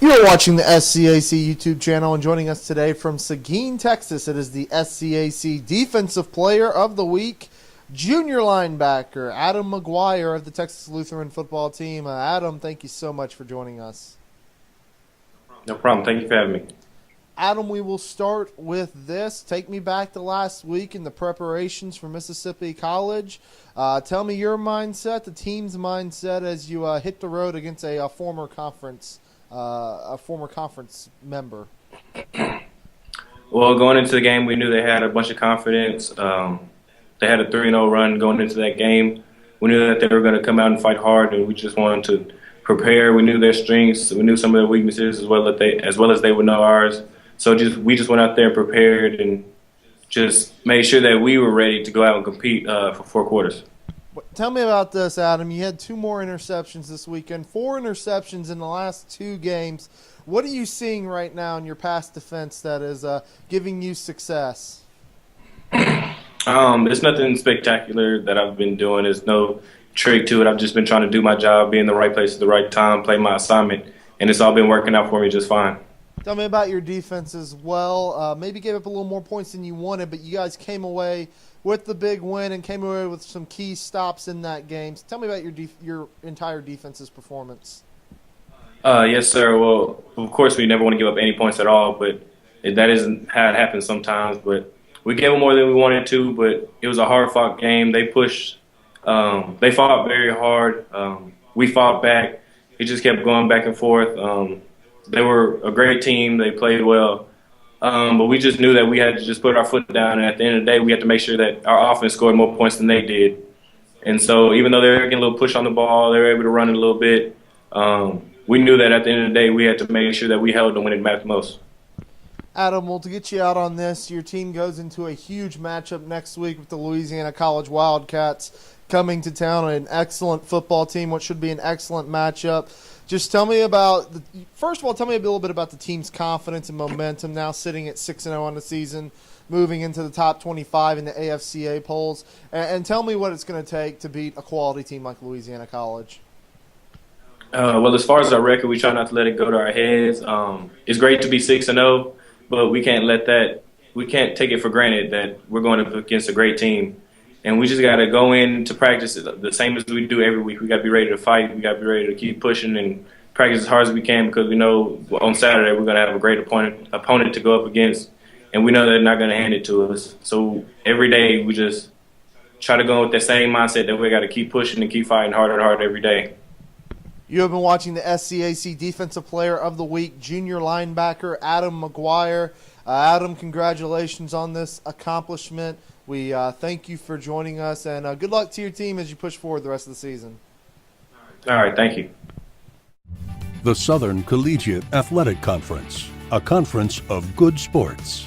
You're watching the SCAC YouTube channel, and joining us today from Seguin, Texas, it is the SCAC Defensive Player of the Week, junior linebacker Adam McGuire of the Texas Lutheran football team. Adam, thank you so much for joining us. No problem. Thank you for having me. Adam, we will start with this. Take me back to last week in the preparations for Mississippi College. Tell me your mindset, the team's mindset, as you hit the road against a former conference member. Well, going into the game, we knew they had a bunch of confidence. They had a 3-0 run going into that game. We knew that they were going to come out and fight hard, and we just wanted to prepare. We knew their strengths. We knew some of their weaknesses as well as they would know ours. So we just went out there and prepared and just made sure that we were ready to go out and compete for 4 quarters. Tell me about this, Adam. You had 2 more interceptions this weekend, 4 interceptions in the last 2 games. What are you seeing right now in your pass defense that is giving you success? There's nothing spectacular that I've been doing. There's no trick to it. I've just been trying to do my job, be in the right place at the right time, play my assignment, and it's all been working out for me just fine. Tell me about your defense as well. Maybe gave up a little more points than you wanted, but you guys came away with the big win and came away with some key stops in that game. So tell me about your entire defense's performance. Yes, sir. Well, of course, we never want to give up any points at all, but that isn't how it happens sometimes. But we gave them more than we wanted to, but it was a hard-fought game. They pushed. They fought very hard. We fought back. It just kept going back and forth. They were a great team. They played well. But we just knew that we had to just put our foot down, and at the end of the day, we had to make sure that our offense scored more points than they did. And so even though they were getting a little push on the ball, they were able to run it a little bit, we knew that at the end of the day, we had to make sure that we held them when it mattered most. Adam, well, to get you out on this, your team goes into a huge matchup next week with the Louisiana College Wildcats coming to town, an excellent football team, what should be an excellent matchup. Just tell me about first of all, tell me a little bit about the team's confidence and momentum now sitting at 6-0 on the season, moving into the top 25 in the AFCA polls, and tell me what it's going to take to beat a quality team like Louisiana College. Well, as far as our record, we try not to let it go to our heads. It's great to be 6-0, but we can't take it for granted that we're going up against a great team. And we just got to go in to practice the same as we do every week. We got to be ready to fight. We got to be ready to keep pushing and practice as hard as we can because we know on Saturday we're going to have a great opponent to go up against, and we know they're not going to hand it to us. So every day we just try to go with that same mindset that we got to keep pushing and keep fighting harder and harder every day. You have been watching the SCAC Defensive Player of the Week, junior linebacker Adam McGuire. Adam, congratulations on this accomplishment. We thank you for joining us, and good luck to your team as you push forward the rest of the season. All right, thank you. The Southern Collegiate Athletic Conference, a conference of good sports.